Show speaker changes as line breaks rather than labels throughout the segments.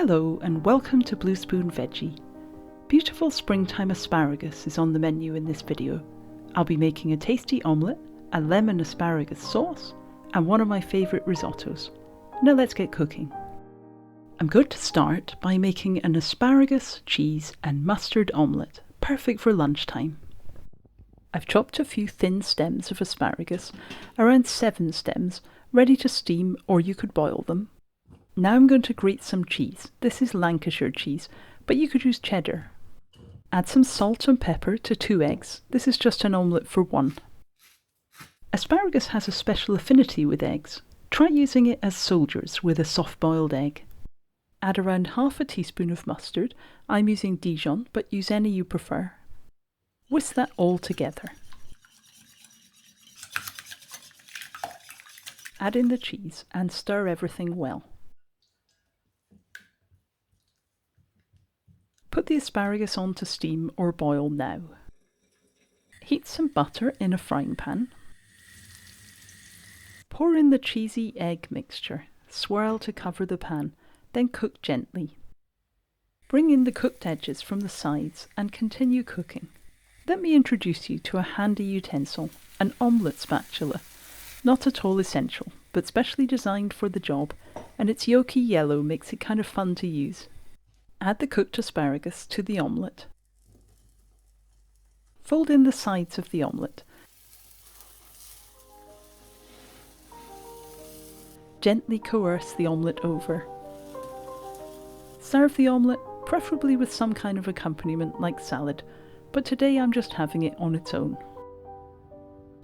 Hello and welcome to Blue Spoon Veggie. Beautiful springtime asparagus is on the menu in this video. I'll be making a tasty omelette, a lemon asparagus sauce, and one of my favourite risottos. Now let's get cooking. I'm going to start by making an asparagus, cheese and mustard omelette, perfect for lunchtime. I've chopped a few thin stems of asparagus, around 7 stems, ready to steam or you could boil them. Now I'm going to grate some cheese. This is Lancashire cheese, but you could use cheddar. Add some salt and pepper to 2 eggs. This is just an omelette for 1. Asparagus has a special affinity with eggs. Try using it as soldiers with a soft-boiled egg. Add around half a teaspoon of mustard. I'm using Dijon, but use any you prefer. Whisk that all together. Add in the cheese and stir everything well. Put the asparagus on to steam or boil now. Heat some butter in a frying pan. Pour in the cheesy egg mixture, swirl to cover the pan, then cook gently. Bring in the cooked edges from the sides and continue cooking. Let me introduce you to a handy utensil, an omelette spatula. Not at all essential, but specially designed for the job, and its yolky yellow makes it kind of fun to use. Add the cooked asparagus to the omelette. Fold in the sides of the omelette. Gently coerce the omelette over. Serve the omelette, preferably with some kind of accompaniment like salad, but today I'm just having it on its own.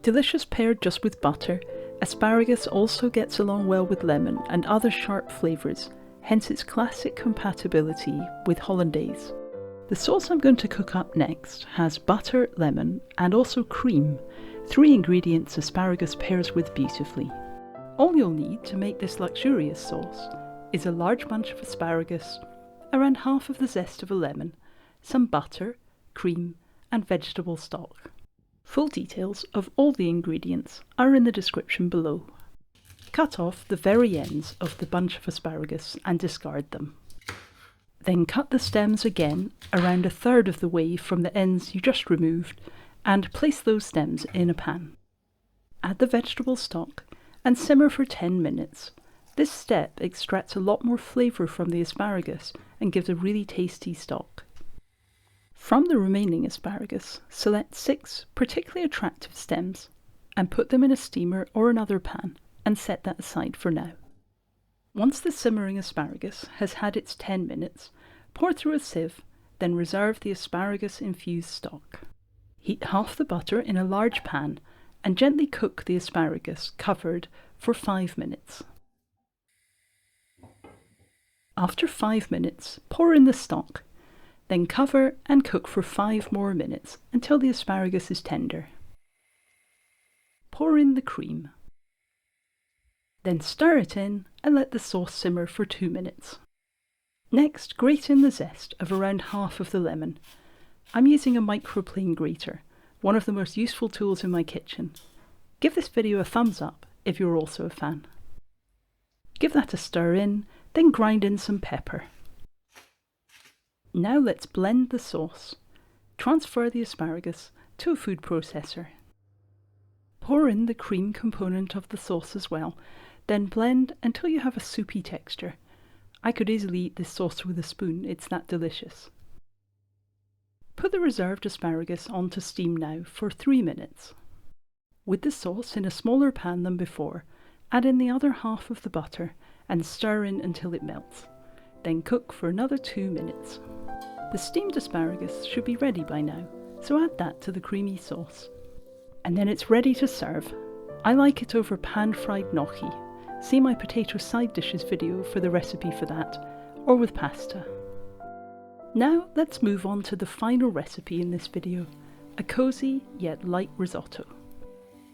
Delicious paired just with butter, asparagus also gets along well with lemon and other sharp flavours, hence its classic compatibility with hollandaise. The sauce I'm going to cook up next has butter, lemon and also cream, 3 ingredients asparagus pairs with beautifully. All you'll need to make this luxurious sauce is a large bunch of asparagus, around half of the zest of a lemon, some butter, cream and vegetable stock. Full details of all the ingredients are in the description below. Cut off the very ends of the bunch of asparagus and discard them. Then cut the stems again around 1/3 of the way from the ends you just removed and place those stems in a pan. Add the vegetable stock and simmer for 10 minutes. This step extracts a lot more flavour from the asparagus and gives a really tasty stock. From the remaining asparagus, select 6 particularly attractive stems and put them in a steamer or another pan and set that aside for now. Once the simmering asparagus has had its 10 minutes, pour through a sieve, then reserve the asparagus-infused stock. Heat half the butter in a large pan and gently cook the asparagus covered for 5 minutes. After 5 minutes, pour in the stock, then cover and cook for 5 more minutes until the asparagus is tender. Pour in the cream. Then stir it in and let the sauce simmer for 2 minutes. Next, grate in the zest of around half of the lemon. I'm using a microplane grater, one of the most useful tools in my kitchen. Give this video a thumbs up if you're also a fan. Give that a stir in, then grind in some pepper. Now let's blend the sauce. Transfer the asparagus to a food processor. Pour in the cream component of the sauce as well, then blend until you have a soupy texture. I could easily eat this sauce with a spoon, it's that delicious. Put the reserved asparagus on to steam now for 3 minutes. With the sauce in a smaller pan than before, add in the other half of the butter and stir in until it melts. Then cook for another 2 minutes. The steamed asparagus should be ready by now, so add that to the creamy sauce. And then it's ready to serve. I like it over pan-fried gnocchi. See my potato side dishes video for the recipe for that, or with pasta. Now let's move on to the final recipe in this video, a cosy yet light risotto.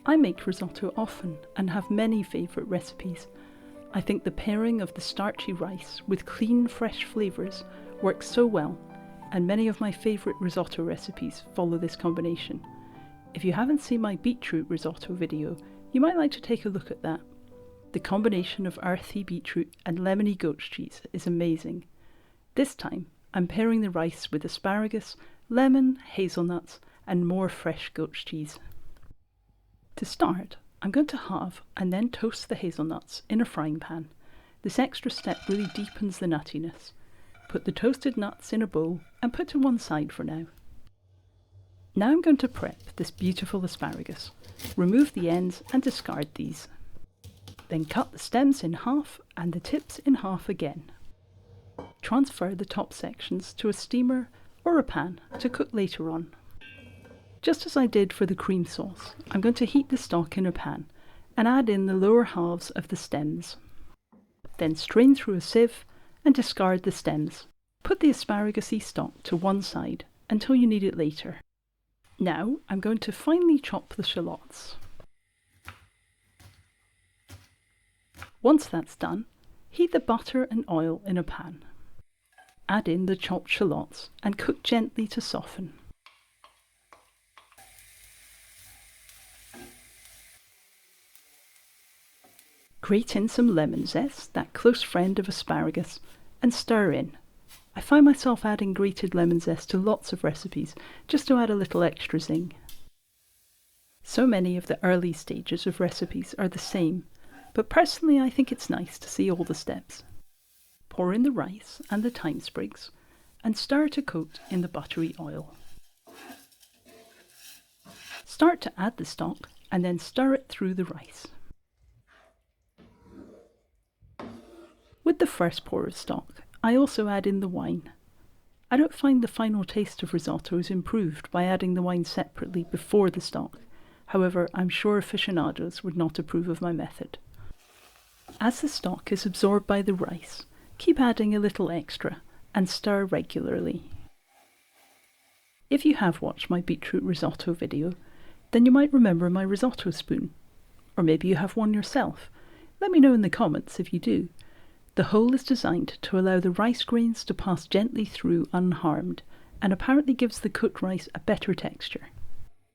I make risotto often and have many favourite recipes. I think the pairing of the starchy rice with clean fresh flavours works so well, and many of my favourite risotto recipes follow this combination. If you haven't seen my beetroot risotto video, you might like to take a look at that. The combination of earthy beetroot and lemony goat's cheese is amazing. This time I'm pairing the rice with asparagus, lemon, hazelnuts and more fresh goat's cheese. To start, I'm going to halve and then toast the hazelnuts in a frying pan. This extra step really deepens the nuttiness. Put the toasted nuts in a bowl and put to one side for now. Now I'm going to prep this beautiful asparagus. Remove the ends and discard these. Then cut the stems in half and the tips in half again. Transfer the top sections to a steamer or a pan to cook later on. Just as I did for the cream sauce, I'm going to heat the stock in a pan and add in the lower halves of the stems. Then strain through a sieve and discard the stems. Put the asparagus-y stock to one side until you need it later. Now I'm going to finely chop the shallots. Once that's done, heat the butter and oil in a pan. Add in the chopped shallots and cook gently to soften. Grate in some lemon zest, that close friend of asparagus, and stir in. I find myself adding grated lemon zest to lots of recipes, just to add a little extra zing. So many of the early stages of recipes are the same, but personally I think it's nice to see all the steps. Pour in the rice and the thyme sprigs, and stir to coat in the buttery oil. Start to add the stock, and then stir it through the rice. With the first pour of stock, I also add in the wine. I don't find the final taste of risotto is improved by adding the wine separately before the stock. However, I'm sure aficionados would not approve of my method. As the stock is absorbed by the rice, keep adding a little extra and stir regularly. If you have watched my beetroot risotto video, then you might remember my risotto spoon. Or maybe you have one yourself. Let me know in the comments if you do. The hole is designed to allow the rice grains to pass gently through unharmed, and apparently gives the cooked rice a better texture.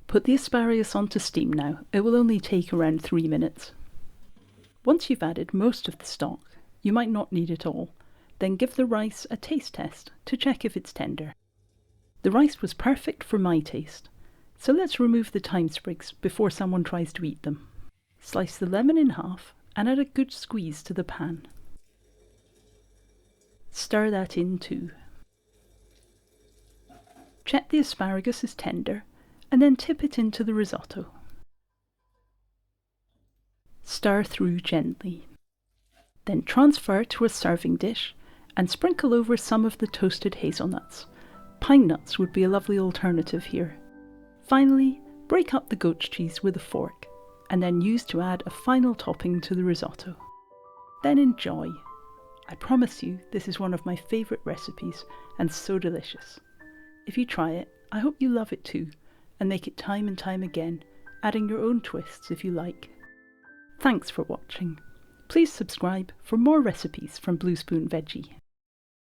Put the asparagus onto steam now. It will only take around 3 minutes. Once you've added most of the stock, you might not need it all. Then give the rice a taste test to check if it's tender. The rice was perfect for my taste, so let's remove the thyme sprigs before someone tries to eat them. Slice the lemon in half and add a good squeeze to the pan. Stir that in too. Check the asparagus is tender and then tip it into the risotto. Stir through gently. Then transfer to a serving dish and sprinkle over some of the toasted hazelnuts. Pine nuts would be a lovely alternative here. Finally, break up the goat's cheese with a fork and then use to add a final topping to the risotto. Then enjoy. I promise you this is one of my favourite recipes and so delicious. If you try it, I hope you love it too and make it time and time again, adding your own twists if you like. Thanks for watching. Please subscribe for more recipes from Blue Spoon Veggie.